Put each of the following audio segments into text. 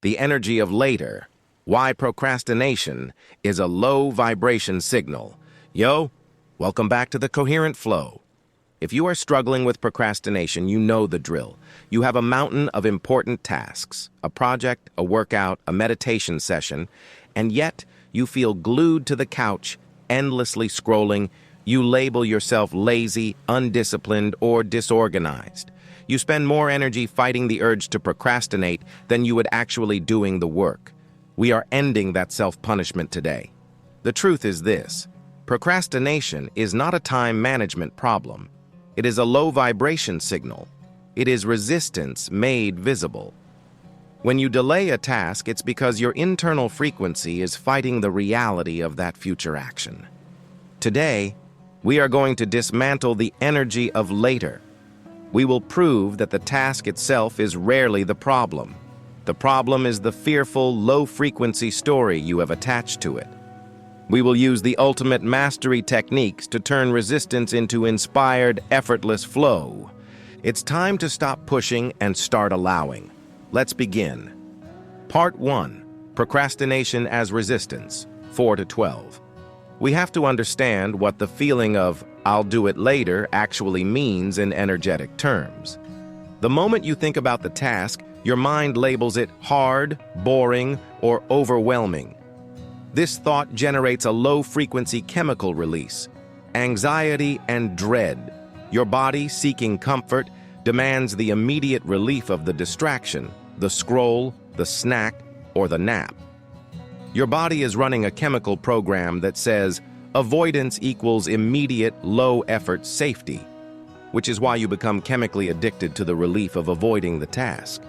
the energy of later, why procrastination is a low vibration signal. Yo, welcome back to the Coherent Flow. If you are struggling with procrastination, you know the drill. You have a mountain of important tasks, a project, a workout, a meditation session, and yet you feel glued to the couch, endlessly scrolling. You label yourself lazy, undisciplined, or disorganized. You spend more energy fighting the urge to procrastinate than you would actually doing the work. We are ending that self-punishment today. The truth is this: procrastination is not a time management problem. It is a low vibration signal. It is resistance made visible. When you delay a task, it's because your internal frequency is fighting the reality of that future action. Today, we are going to dismantle the energy of later. We will prove that the task itself is rarely the problem. The problem is the fearful, low-frequency story you have attached to it. We will use the ultimate mastery techniques to turn resistance into inspired, effortless flow. It's time to stop pushing and start allowing. Let's begin. Part 1. Procrastination as Resistance, 4 to 12. We have to understand what the feeling of "I'll do it later" actually means in energetic terms. The moment you think about the task, your mind labels it hard, boring, or overwhelming. This thought generates a low-frequency chemical release, anxiety and dread. Your body, seeking comfort, demands the immediate relief of the distraction, the scroll, the snack, or the nap. Your body is running a chemical program that says avoidance equals immediate, low-effort safety, which is why you become chemically addicted to the relief of avoiding the task.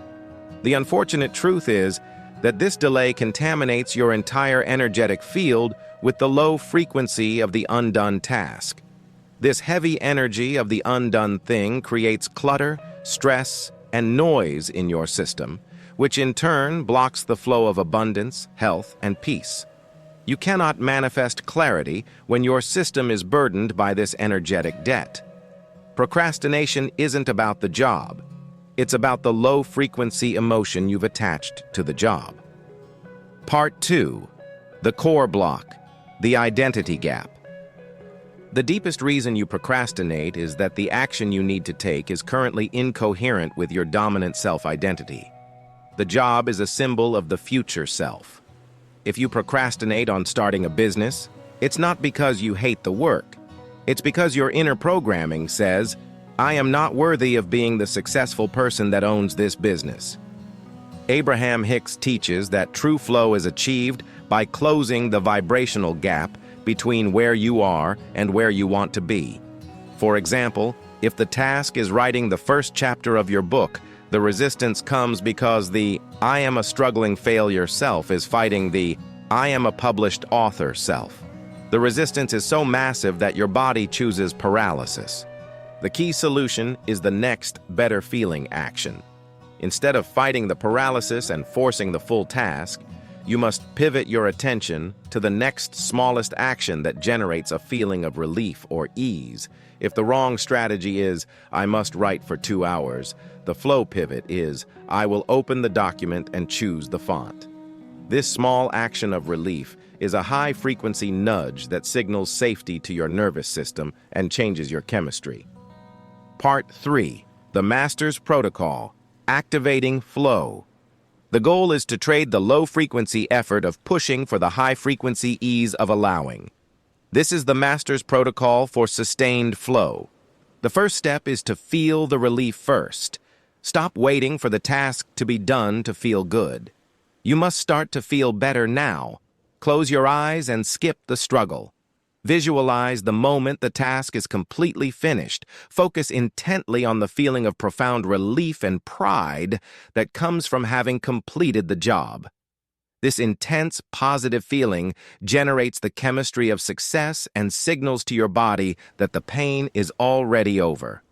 The unfortunate truth is that this delay contaminates your entire energetic field with the low frequency of the undone task. This heavy energy of the undone thing creates clutter, stress, and noise in your system, which in turn blocks the flow of abundance, health, and peace. You cannot manifest clarity when your system is burdened by this energetic debt. Procrastination isn't about the job. It's about the low-frequency emotion you've attached to the job. Part 2. The core block, the identity gap. The deepest reason you procrastinate is that the action you need to take is currently incoherent with your dominant self-identity. The job is a symbol of the future self. If you procrastinate on starting a business, it's not because you hate the work. It's because your inner programming says, "I am not worthy of being the successful person that owns this business." Abraham Hicks teaches that true flow is achieved by closing the vibrational gap between where you are and where you want to be. For example, if the task is writing the first chapter of your book, the resistance comes because the "I am a struggling failure" self is fighting the "I am a published author" self. The resistance is so massive that your body chooses paralysis. The key solution is the next better feeling action. Instead of fighting the paralysis and forcing the full task, you must pivot your attention to the next smallest action that generates a feeling of relief or ease. If the wrong strategy is, "I must write for 2 hours," the flow pivot is, "I will open the document and choose the font." This small action of relief is a high-frequency nudge that signals safety to your nervous system and changes your chemistry. Part 3. The Master's Protocol, Activating Flow. The goal is to trade the low-frequency effort of pushing for the high-frequency ease of allowing. This is the Master's Protocol for sustained flow. The first step is to feel the relief first. Stop waiting for the task to be done to feel good. You must start to feel better now. Close your eyes and skip the struggle. Visualize the moment the task is completely finished. Focus intently on the feeling of profound relief and pride that comes from having completed the job. This intense, positive feeling generates the chemistry of success and signals to your body that the pain is already over.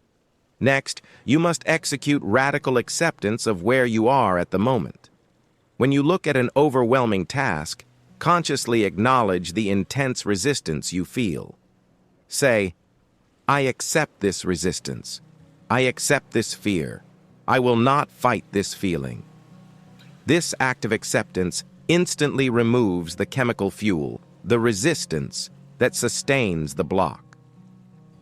Next, you must execute radical acceptance of where you are at the moment. When you look at an overwhelming task, consciously acknowledge the intense resistance you feel. Say, "I accept this resistance. I accept this fear. I will not fight this feeling." This act of acceptance instantly removes the chemical fuel, the resistance that sustains the block.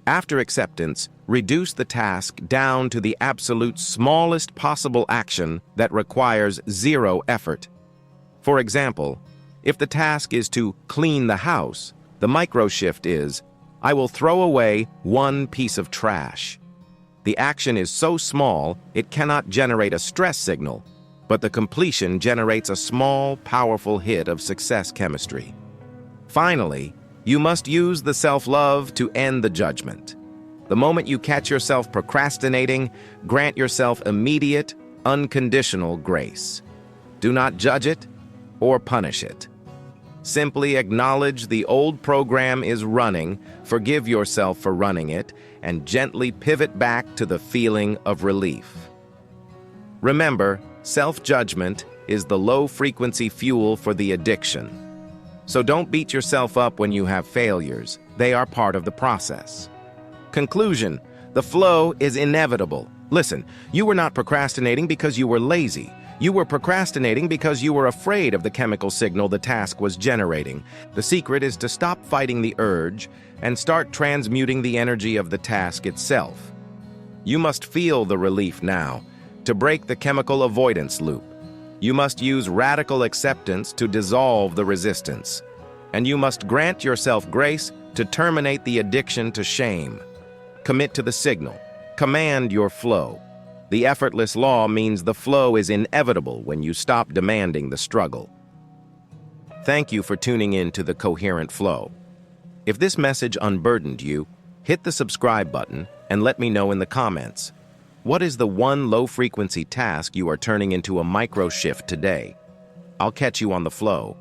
After acceptance, reduce the task down to the absolute smallest possible action that requires zero effort. For example, if the task is to clean the house, the micro-shift is, I will throw away one piece of trash. The action is so small, it cannot generate a stress signal, but the completion generates a small, powerful hit of success chemistry. Finally, you must use the self-love to end the judgment. The moment you catch yourself procrastinating, grant yourself immediate, unconditional grace. Do not judge it or punish it. Simply acknowledge the old program is running, forgive yourself for running it, and gently pivot back to the feeling of relief. Remember, self-judgment is the low-frequency fuel for the addiction. So don't beat yourself up when you have failures. They are part of the process. Conclusion: the flow is inevitable. Listen, you were not procrastinating because you were lazy. You were procrastinating because you were afraid of the chemical signal the task was generating. The secret is to stop fighting the urge and start transmuting the energy of the task itself. You must feel the relief now to break the chemical avoidance loop. You must use radical acceptance to dissolve the resistance. And you must grant yourself grace to terminate the addiction to shame. Commit to the signal. Command your flow. The effortless law means the flow is inevitable when you stop demanding the struggle. Thank you for tuning in to the Coherent Flow. If this message unburdened you, hit the subscribe button and let me know in the comments. What is the one low-frequency task you are turning into a micro-shift today? I'll catch you on the flow.